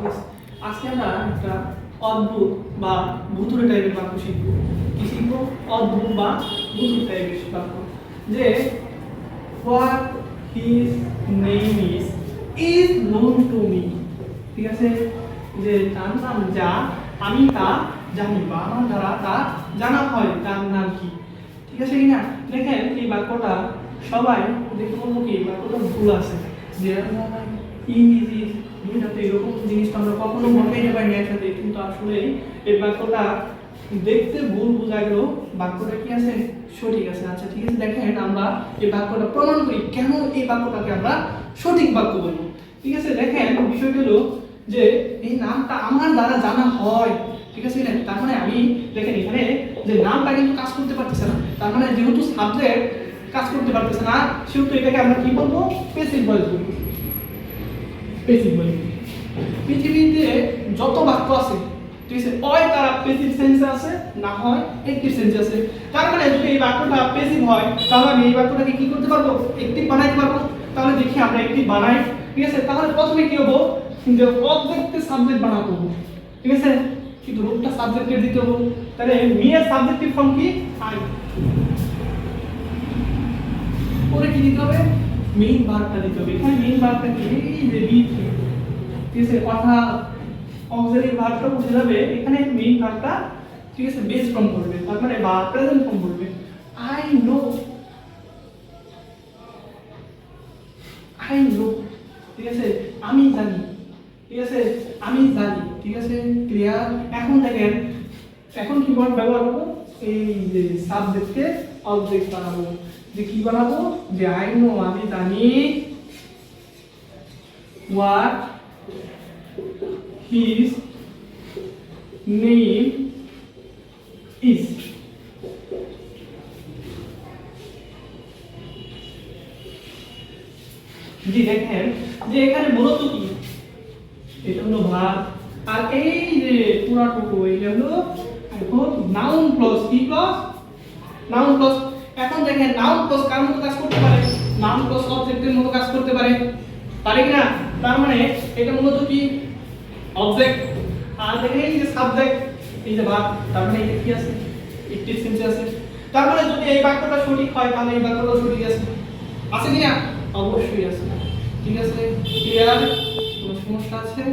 আছে। আজকে আমরা একটা অদ্ভুত বা ভুতুড়ে টাইপের বাক্য শিখবো। কি শিখবো? অদ্ভুত বা ভুতুড়ে টাইপের বাক্য। যে what his name is known to me. ঠিক আছে, যে তার নাম যা, আমি তা জানি বা আমার দ্বারা তা জানা হয় তার নাম কি। ঠিক আছে কিনা? দেখেন এই বাক্যটা সবাই দেখে বলবো কি বাক্যটা ভুল আছে, যে দুইটাতে এরকম জিনিসটা আমরা কখনো মনে পাই না একসাথে, কিন্তু আসলে এই বাক্যটা দেখতে ভুল বোঝা গেল বাক্যটা কি আছে সঠিক আছে। আচ্ছা ঠিক আছে, দেখেন আমরা এই বাক্যটা প্রমাণ করি কেন এই বাক্যটাকে আমরা সঠিক বাক্য বলবো। ঠিক আছে, দেখেন বিষয় হলো যে এই নামটা আমার দ্বারা জানা হয়। ঠিক আছে না? তার মানে আমি দেখেন এখানে যে নামটা কিন্তু কাজ করতে পারতেছে না, তার মানে যেহেতু সাবজেক্ট কাজ করতে পারতেছে না সেহেতু এটাকে আমরা কি বলবো? প্যাসিভ ভয়েস বলবো। Passive voice. পৃথিবীতে যত বাক্য আছে ঠিক আছে, হয় তারা প্যাসিভ সেন্সে আছে, না হয় অ্যাক্টিভ সেন্সে আছে। তার মানে যদি এই বাক্যটা প্যাসিভ হয় তাহলে আমি এই বাক্যটাকে কি করতে পারবো? অ্যাক্টিভ বানাইতে পারবো। তাহলে দেখি আমরা অ্যাক্টিভ বানাই। ঠিক আছে, তাহলে প্রথমে কি হবো? যে অবজেক্টকে সাবজেক্ট বানাবো। ঠিক আছে, কিন্তু রূপটা সাবজেক্টের দিতে হবো। তাহলে মি এর সাবজেক্টিভ ফর্ম কি? আই। পরে কি দিতে হবে? মেইন ভার্বটা দিতে হবে। এখানে মেইন ভার্বটা কি? এই যে বি। ঠিক আছে, কথা অক্সিলারি ভার্বটা উঠে যাবে, এখানে মেইন ভার্বটা ঠিক আছে বেস ফর্ম করবে, তার মানে বা প্রেজেন্ট ফর্ম করবে। I know. I know. ঠিক আছে, আমি জানি। ঠিক আছে, আমি জানি। ঠিক আছে, ক্লিয়ার? এখন দেখেন এখন কি ওয়ার্ড ব্যবহার করব? এই যে সাবজেক্টকে অবজেক্ট বানাবো। যে কি বানাবো? যে আই নো, আমি জানি। What his name is. জি দেখেন যে এখানে মূলত কি এটা হলো ভার্ব, আর এই যে পুরাটুকু এটা হলো এখন নাউন প্লাস কি প্লাস নাউন প্লাস। এখন দেখেন নাউন প্লাস কার মতো কাজ করতে পারে? নাউন প্লাস অবজেক্টের মতো কাজ করতে পারে, পারে কি না? তার মানে এটা মূলত কি অবজেক্ট, আর দেখেন এই যে সাবজেক্ট এই যে ভার্ব, তার মানে এটা কি আছে? অ্যাক্টিভ সেন্সে আছে। তার মানে যদি এই বাক্যটা সঠিক হয় তাহলে এই বাক্যটা সঠিক আছে। আছে কি না? অবশ্যই আছে। ঠিক আছে, ক্লিয়ার? কোনো সমস্যা আছে?